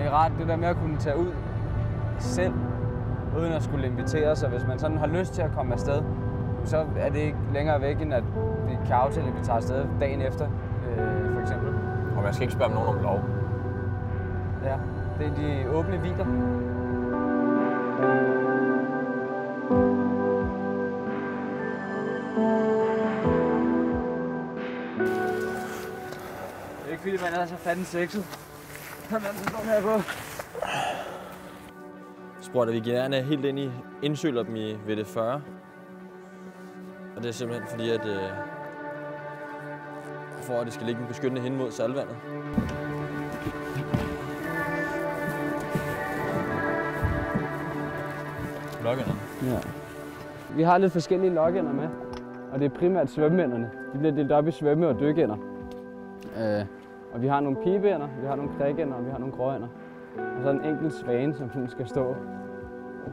er rart det der med at kunne tage ud selv, uden at skulle invitere sig. Hvis man sådan har lyst til at komme afsted, så er det ikke længere væk, end at vi kan aftale, at vi tager afsted dagen efter, for eksempel. Og man skal ikke spørge nogen om lov. Ja, det er de åbne vidder. Det er ikke fordi, man er så fanden sexet. Han er sådan her på. Spurgte vi gerne helt ind i indsøler dem i VD40. Og det er simpelthen fordi, at for at det skal ligge beskyttende hen mod saltvandet. Lokænderne. Ja. Vi har lidt forskellige lokænder med, og det er primært svømmeænderne. De bliver delt op i svømme- og dykænder. Og vi har nogle pibeænder, vi har nogle krikænder, og vi har nogle gråænder. Og så en enkelt svane, som sådan skal stå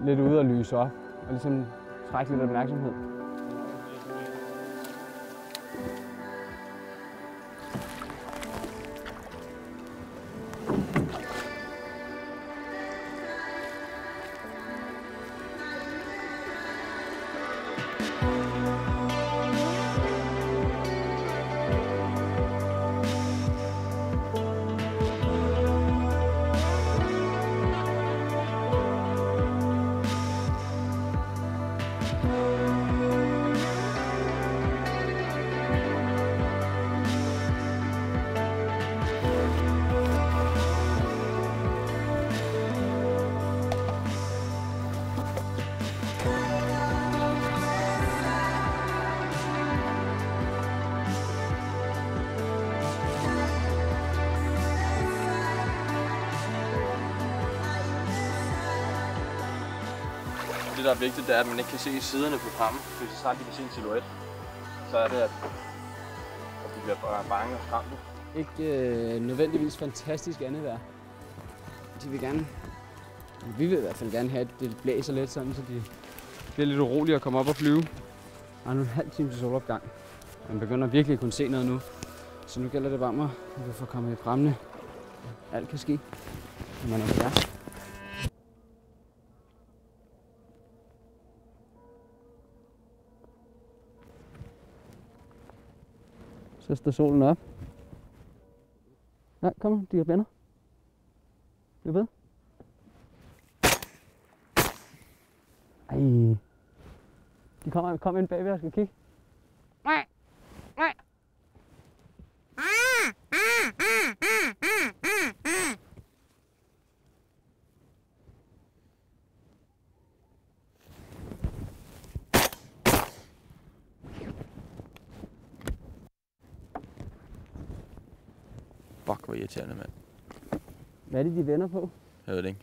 lidt ude og lyse op, og ligesom trække lidt opmærksomhed. Det, der er vigtigt, det er, at man ikke kan se siderne på prammen. Hvis så snart de kan se en silhuet, så er det, at de bliver bange og skræmte. Ikke nødvendigvis fantastisk andet vejr. Vi vil i hvert fald gerne have, at det blæser lidt sådan, så de bliver lidt urolige at komme op og flyve. Der er nu en halv time til solopgang. Man begynder virkelig at kunne se noget nu. Så nu gælder det bare mig, at vi får kommet i prammene. Alt kan ske, når man er på vejr. Så står solen op. Nej, kom nu, de er venner. Bliv ved. Ej. De kom ind bagved og skal kigge. Nej. Nej. Fuck, hvor irriterende, mand. Hvad er det, de vender på? Jeg ved det ikke.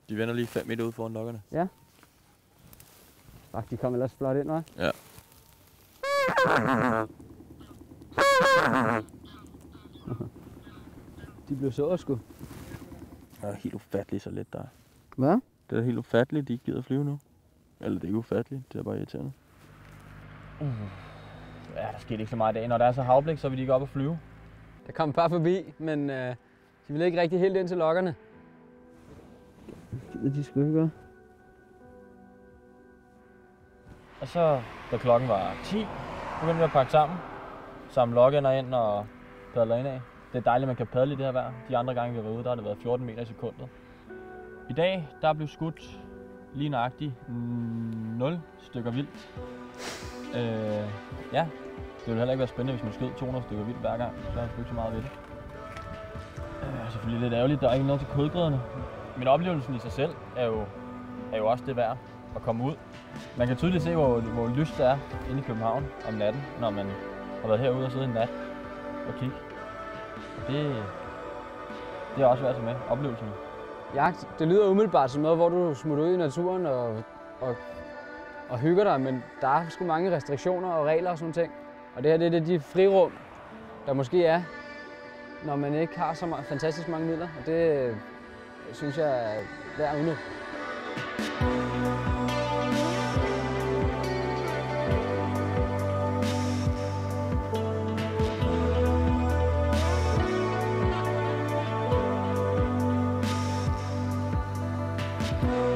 De vender lige 5 meter ud foran lokkerne. Ja. Fuck, de kom ellers flot ind, hva'? Ja. De blev så sgu. Det er helt ufatteligt så let der er. Hvad? Det er helt ufatteligt, de ikke gider flyve nu. Eller det er ikke ufatteligt, det er bare irriterende. Ja, der skete ikke så meget i dag. Når der er så havblik, så vil de ikke op og flyve. Der kom et par forbi, men de ville ikke rigtig helt ind til lokkerne. Det de skulle ikke gøre. Og så, da klokken var 10, begyndte vi at pakke sammen. Samle lokænder ind og padler ind af. Det er dejligt, at man kan padle i det her vejr. De andre gange, vi har været ude, der har det været 14 meter i sekundet. I dag, der blev skudt lige nøjagtigt 0 stykker vildt. Ja, det ville heller ikke være spændende, hvis man skød 200 stykker vildt hver gang. Så er det ikke så meget ved det. Selvfølgelig lidt ærgerligt, der er ikke noget til kødgryderne. Men oplevelsen i sig selv er jo også det værd at komme ud. Man kan tydeligt se, hvor lyst det er inde i København om natten, når man har været herude og siddet en nat og kigge. Og det er også værd at tage med, oplevelsen. Jagt, det lyder umiddelbart som noget, hvor du smutter ud i naturen og hygger dig, men der er sgu mange restriktioner og regler og sådan ting. Og det her det er de frirum, der måske er, når man ikke har så fantastisk mange midler. Og det synes jeg er værd at udnytte. det.